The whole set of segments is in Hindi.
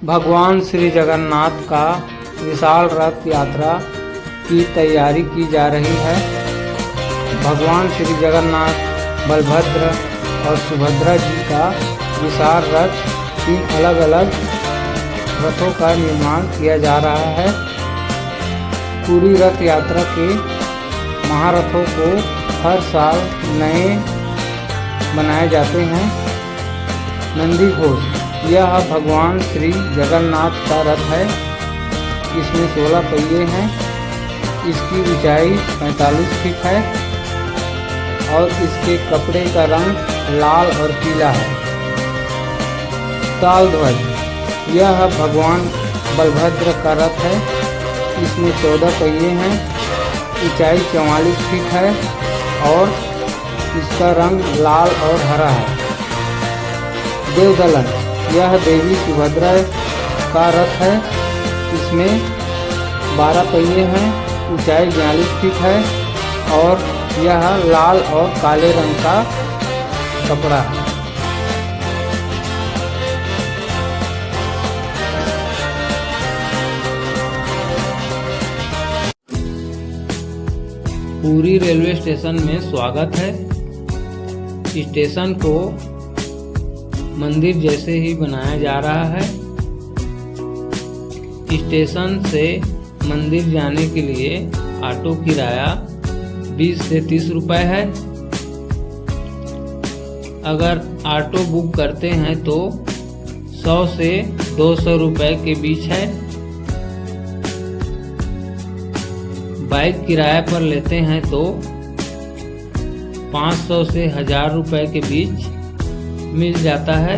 भगवान श्री जगन्नाथ का विशाल रथ यात्रा की तैयारी की जा रही है। भगवान श्री जगन्नाथ, बलभद्र और सुभद्रा जी का विशाल रथ 3 अलग अलग रथों का निर्माण किया जा रहा है। पूरी रथ यात्रा के महारथों को हर साल नए बनाए जाते हैं। नंदी घोष, यह भगवान श्री जगन्नाथ का रथ है। इसमें 16 पहिए हैं। इसकी ऊंचाई 45 फीट है और इसके कपड़े का रंग लाल और पीला है। तालध्वज, यह भगवान बलभद्र का रथ है। इसमें 14 पहिए हैं। ऊंचाई 44 फीट है और इसका रंग लाल और हरा है। देवदलन, यह देवी सुभद्रा का रथ है। इसमें 12 पहिए हैं। ऊंचाई 42 फीट है और यह लाल और काले रंग का कपड़ा है। पुरी रेलवे स्टेशन में स्वागत है। स्टेशन को मंदिर जैसे ही बनाया जा रहा है। स्टेशन से मंदिर जाने के लिए ऑटो किराया 20 से 30 रुपए है। अगर ऑटो बुक करते हैं तो 100 से 200 रुपए के बीच है। बाइक किराए पर लेते हैं तो 500 से 1000 रुपए के बीच मिल जाता है।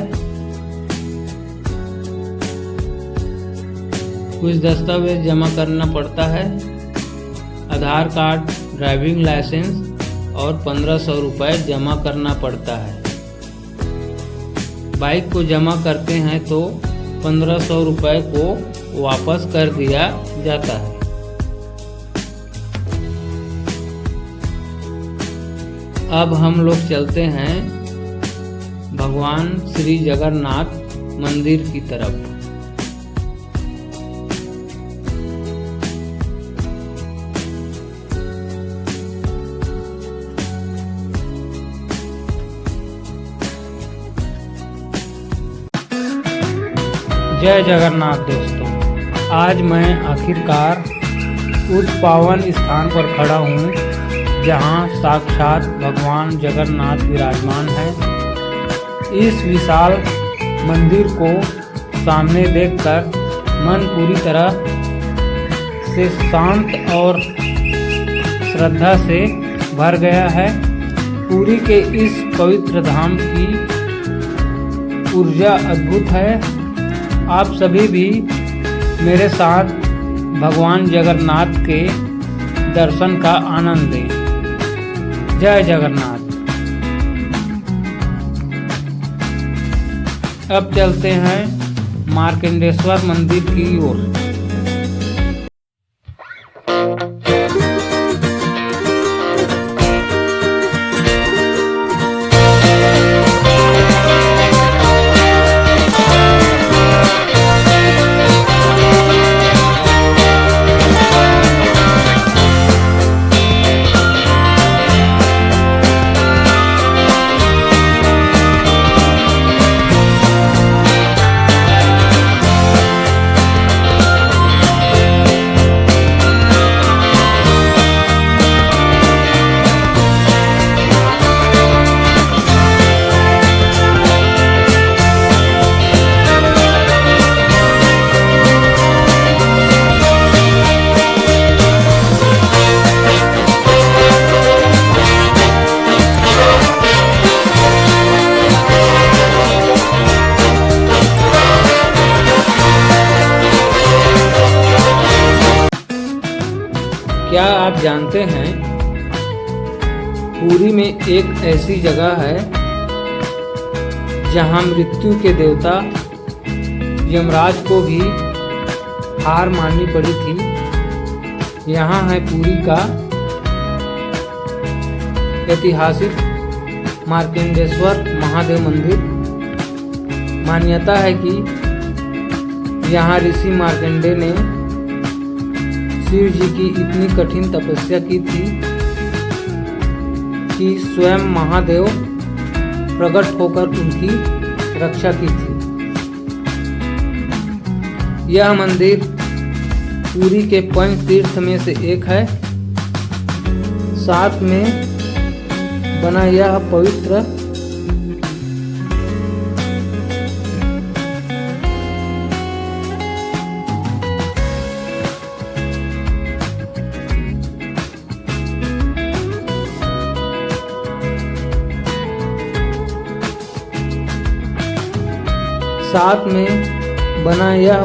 कुछ दस्तावेज जमा करना पड़ता है। आधार कार्ड, ड्राइविंग लाइसेंस और 1500 रुपए जमा करना पड़ता है। बाइक को जमा करते हैं तो 1500 रुपए को वापस कर दिया जाता है। अब हम लोग चलते हैं भगवान श्री जगन्नाथ मंदिर की तरफ। जय जगन्नाथ दोस्तों, आज मैं आखिरकार उस पावन स्थान पर खड़ा हूँ जहाँ साक्षात भगवान जगन्नाथ विराजमान है। इस विशाल मंदिर को सामने देखकर मन पूरी तरह से शांत और श्रद्धा से भर गया है। पुरी के इस पवित्र धाम की ऊर्जा अद्भुत है। आप सभी भी मेरे साथ भगवान जगन्नाथ के दर्शन का आनंद लें। जय जगन्नाथ। अब चलते हैं मार्कंडेश्वर मंदिर की ओर। क्या आप जानते हैं पुरी में एक ऐसी जगह है जहां मृत्यु के देवता यमराज को भी हार माननी पड़ी थी। यहाँ है पुरी का ऐतिहासिक मार्कंडेश्वर महादेव मंदिर। मान्यता है कि यहाँ ऋषि मार्कंडेय ने शिव जी की इतनी कठिन तपस्या की थी कि स्वयं महादेव प्रकट होकर उनकी रक्षा की थी। यह मंदिर पुरी के पंच तीर्थ में से एक है। साथ में बना यह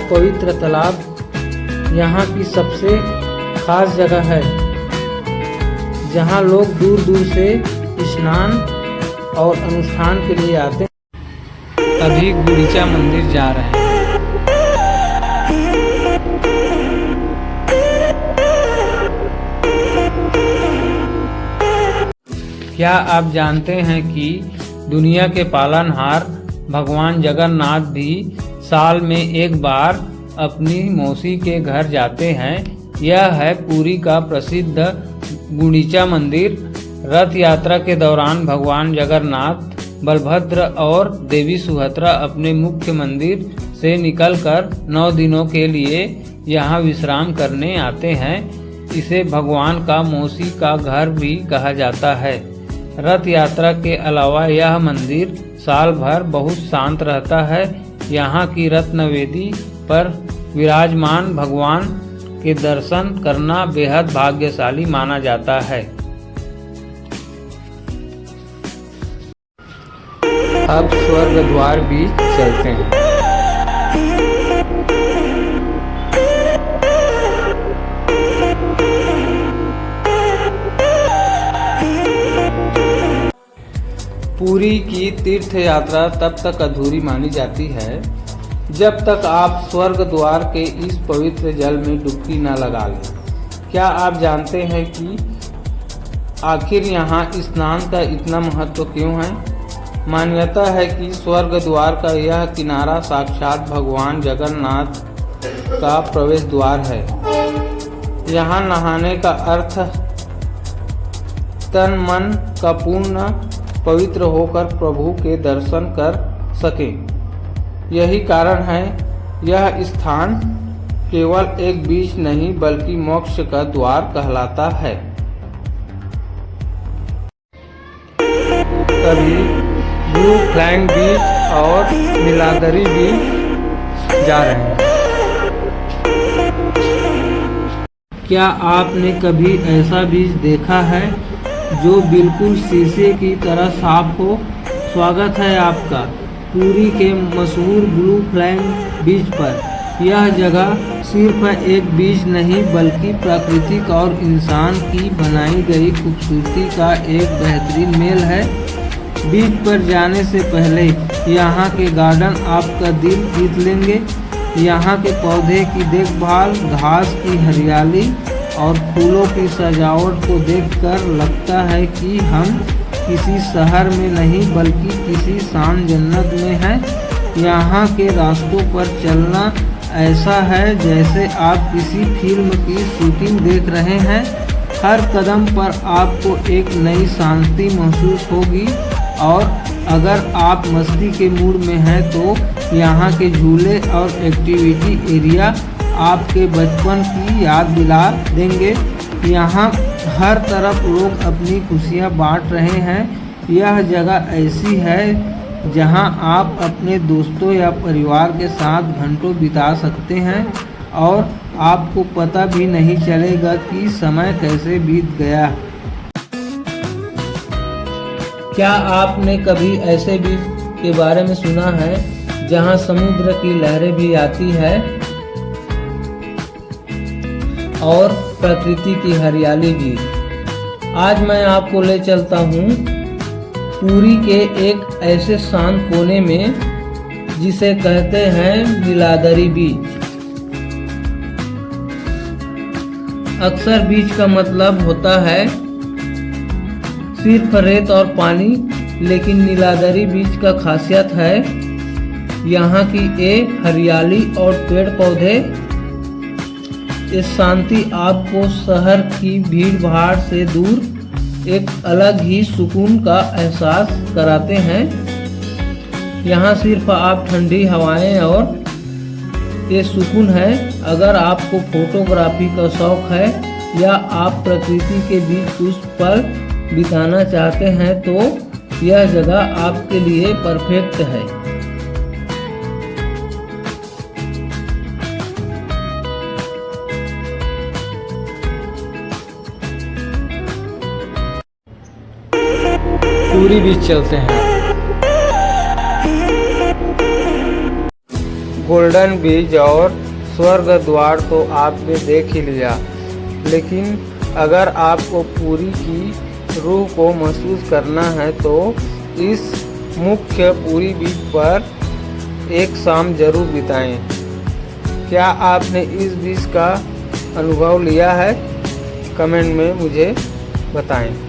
पवित्र तालाब यहाँ की सबसे खास जगह है, जहाँ लोग दूर दूर से स्नान और अनुष्ठान के लिए आते हैं। अभी गुड़ीचा मंदिर जा रहे हैं। क्या आप जानते हैं कि दुनिया के पालनहार भगवान जगन्नाथ भी साल में एक बार अपनी मौसी के घर जाते हैं। यह है पुरी का प्रसिद्ध गुंडीचा मंदिर। रथ यात्रा के दौरान भगवान जगन्नाथ, बलभद्र और देवी सुभद्रा अपने मुख्य मंदिर से निकलकर 9 दिनों के लिए यहाँ विश्राम करने आते हैं। इसे भगवान का मौसी का घर भी कहा जाता है। रथ यात्रा के अलावा यह मंदिर साल भर बहुत शांत रहता है। यहाँ की रत्नवेदी पर विराजमान भगवान के दर्शन करना बेहद भाग्यशाली माना जाता है। अब स्वर्ग द्वार भी चलते हैं। पुरी की तीर्थ यात्रा तब तक अधूरी मानी जाती है जब तक आप स्वर्ग द्वार के इस पवित्र जल में डुबकी न लगा लें। क्या आप जानते हैं कि आखिर यहाँ स्नान का इतना महत्व क्यों है? मान्यता है कि स्वर्ग द्वार का यह किनारा साक्षात भगवान जगन्नाथ का प्रवेश द्वार है। यहाँ नहाने का अर्थ तन मन का पूर्ण पवित्र होकर प्रभु के दर्शन कर सके। यही कारण है यह स्थान केवल एक बीच नहीं बल्कि मोक्ष का द्वार कहलाता है। कभी ब्लू फ्लैग बीच और नीलाद्री बीच जा रहे हैं। क्या आपने कभी ऐसा बीच देखा है जो बिल्कुल शीशे की तरह साफ हो? स्वागत है आपका पुरी के मशहूर ब्लू फ्लैग बीच पर। यह जगह सिर्फ एक बीच नहीं बल्कि प्राकृतिक और इंसान की बनाई गई खूबसूरती का एक बेहतरीन मेल है। बीच पर जाने से पहले यहाँ के गार्डन आपका दिल जीत लेंगे। यहाँ के पौधे की देखभाल, घास की हरियाली और फूलों की सजावट को देखकर लगता है कि हम किसी शहर में नहीं बल्कि किसी शांत जन्नत में हैं। यहाँ के रास्तों पर चलना ऐसा है jैसे आप किसी फिल्म की शूटिंग देख रहे हैं। हर कदम पर आपको एक नई शांति महसूस होगी और अगर आप मस्ती के मूड में हैं तो यहाँ के झूले और एक्टिविटी एरिया आपके बचपन की याद दिला देंगे। यहाँ हर तरफ लोग अपनी खुशियाँ बांट रहे हैं। यह जगह ऐसी है जहाँ आप अपने दोस्तों या परिवार के साथ घंटों बिता सकते हैं और आपको पता भी नहीं चलेगा कि समय कैसे बीत गया। क्या आपने कभी ऐसे बीच के बारे में सुना है जहाँ समुद्र की लहरें भी आती है और प्रकृति की हरियाली भी? आज मैं आपको ले चलता हूँ पुरी के एक ऐसे शांत कोने में जिसे कहते हैं नीलाद्री बीच। अक्सर बीच का मतलब होता है सिर्फ रेत और पानी, लेकिन नीलाद्री बीच का खासियत है यहाँ की ये हरियाली और पेड़ पौधे इस शांति आपको शहर की भीड़ भाड़ से दूर एक अलग ही सुकून का एहसास कराते हैं। यहाँ सिर्फ आप ठंडी हवाएं और ये सुकून है। अगर आपको फोटोग्राफी का शौक है या आप प्रकृति के बीच कुछ पल बिताना चाहते हैं तो यह जगह आपके लिए परफेक्ट है। पूरी बीच चलते हैं। गोल्डन बीच और स्वर्ग द्वार तो आपने देख ही लिया, लेकिन अगर आपको पुरी की रूह को महसूस करना है तो इस मुख्य पुरी बीच पर एक शाम जरूर बिताएं। क्या आपने इस बीच का अनुभव लिया है? कमेंट में मुझे बताएं।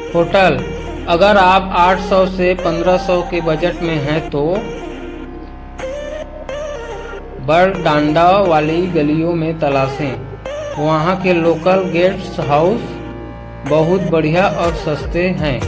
होटल, अगर आप 800 से 1500 के बजट में हैं तो बरडांडा वाली गलियों में तलाशें। वहाँ के लोकल गेस्ट हाउस बहुत बढ़िया और सस्ते हैं।